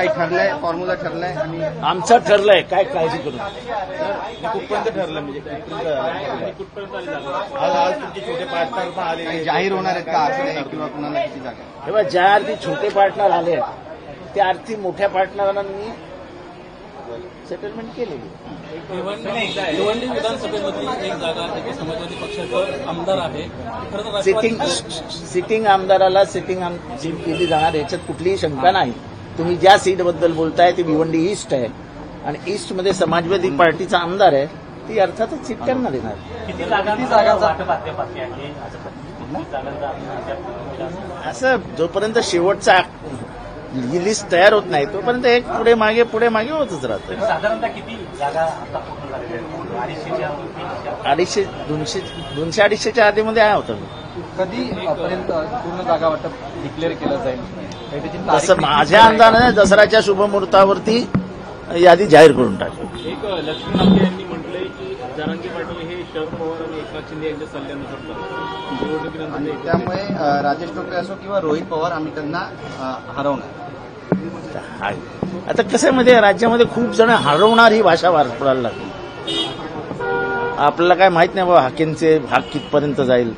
काही ठरलंय, फॉर्म्युला ठरलाय आणि आमचं ठरलंय, काय काळजी करू. कुठपर्यंत ठरलं म्हणजे आज तुमचे छोटे पार्टनर आले जाहीर होणार आहेत का असं किंवा कुणाला किती जागा? तेव्हा ज्या अर्थी छोटे पार्टनर आले आहेत त्या अर्थी मोठ्या पार्टनरांना मी सेटलमेंट केलेली. भिवंडी विधानसभेमधली एक जागा समाजवादी पक्षाचा आमदार आहे. सिटिंग आमदाराला सिटिंग सीट केली जाणार याच्यात कुठलीही शंका नाही. तुम्ही ज्या सीटबद्दल बोलताय ती भिवंडी ईस्ट आहे आणि ईस्टमध्ये समाजवादी पार्टीचा आमदार आहे, ती अर्थातच सीट त्यांना देणार. किती जागांचा असं जोपर्यंत शेवटचा ही लिस्ट तयार होत नाही तोपर्यंत एक पुढे मागे होतच राहतं. साधारणतः किती जागा आता पूर्ण झालेल्या आहेत? 200-250च्या आधीमध्ये आहे होतं. कधीपर्यंत पूर्ण जागा वाटप डिक्लेअर केलं जाईल? तसं माझ्या अंदाजाने दसऱ्याच्या शुभमुहूर्तावरती यादी जाहीर करून टाकली. एक लक्ष्मी नामके यांनी म्हटलंय की जरांगे पाटील हे शरद पवार आणि एकनाथ शिंदे यांच्या सल्ल्यानुसार निवडणुकीनंतर, त्यामुळे राजेश टोपे असो किंवा रोहित पवार आम्ही त्यांना हरवणार. आता कसं मध्ये राज्यामध्ये खूप जण हरवणार ही भाषा वापरायला लागली. आपल्याला काय माहित नाही बाबा हाकेंचे भाग कितपर्यंत जाईल,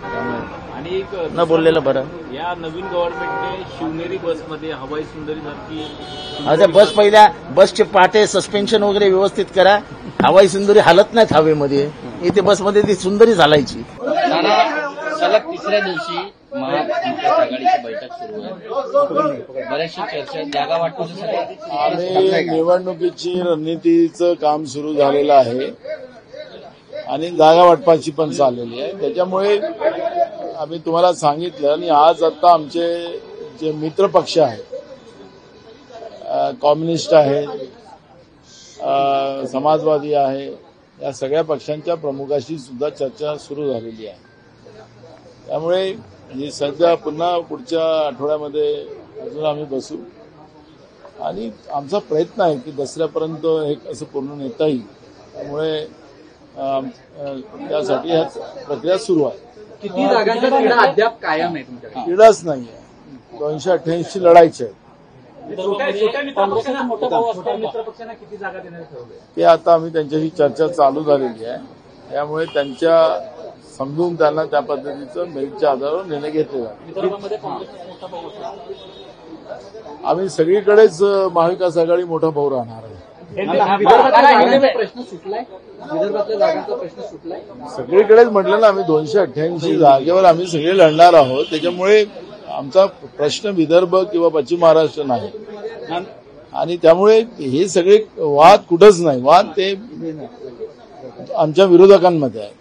आणि एक न बोललेलं बरं. या नवीन गव्हर्नमेंटने शिवनेरी बसमध्ये हवाई सुंदरी सारखी आता बसचे पाटे सस्पेन्शन वगैरे व्यवस्थित करा. हवाई सुंदरी हालत नाहीत हवेमध्ये, इथे बसमध्ये ती सुंदरी झालायची. सलग तिसऱ्या दिवशी महाविकास आघाडीची बैठक सुरू आहे. बऱ्याचशा चर्चा जागा वाटपासाठी निवडणुकीची रणनीतीचं काम सुरू झालेलं आहे आणि जागा वाटपाची पण चाललेली आहे. त्याच्यामुळे आम्ही तुम्हाला सांगितलं आणि आज आता आमचे जे मित्र पक्ष आहेत, कम्युनिस्ट आहेत, समाजवादी आहे, या सगळ्या पक्षांच्या प्रमुखाशी सुद्धा चर्चा सुरू झालेली आहे. त्यामुळे ही सध्या पुन्हा पुढच्या आठवड्यामध्ये अजून आम्ही बसू आणि आमचा प्रयत्न आहे की दसऱ्यापर्यंत हे असं पूर्ण नेता येईल. त्यामुळे त्यासाठी ह्या प्रक्रिया सुरू आहे. किती जागांचा तिढा अद्याप कायम आहे तुमच्याकडे? तिढाच नाहीये, 288 लढायचे आहेत. किती जागा देण्याचं ठरवलंय ते आता आम्ही त्यांच्याशी चर्चा चालू झालेली आहे. त्यामुळे त्यांच्या समजून त्यांना त्या पद्धतीचं मेरिटच्या आधारावर निर्णय घेतले जाईल. आम्ही सगळीकडेच महाविकास आघाडी मोठा भाऊ राहणार आहे. प्रश्न सुटलाय, विदर्भातल्या जागांचा प्रश्न सुटलाय. सगळीकडेच म्हटलं ना, आम्ही 288 जागेवर आम्ही सगळे लढणार आहोत. त्याच्यामुळे आमचा प्रश्न विदर्भ किंवा पश्चिम महाराष्ट्र नाही आणि त्यामुळे हे सगळे वाद कुठंच नाही. वाद ते आमच्या विरोधकांमध्ये आहे.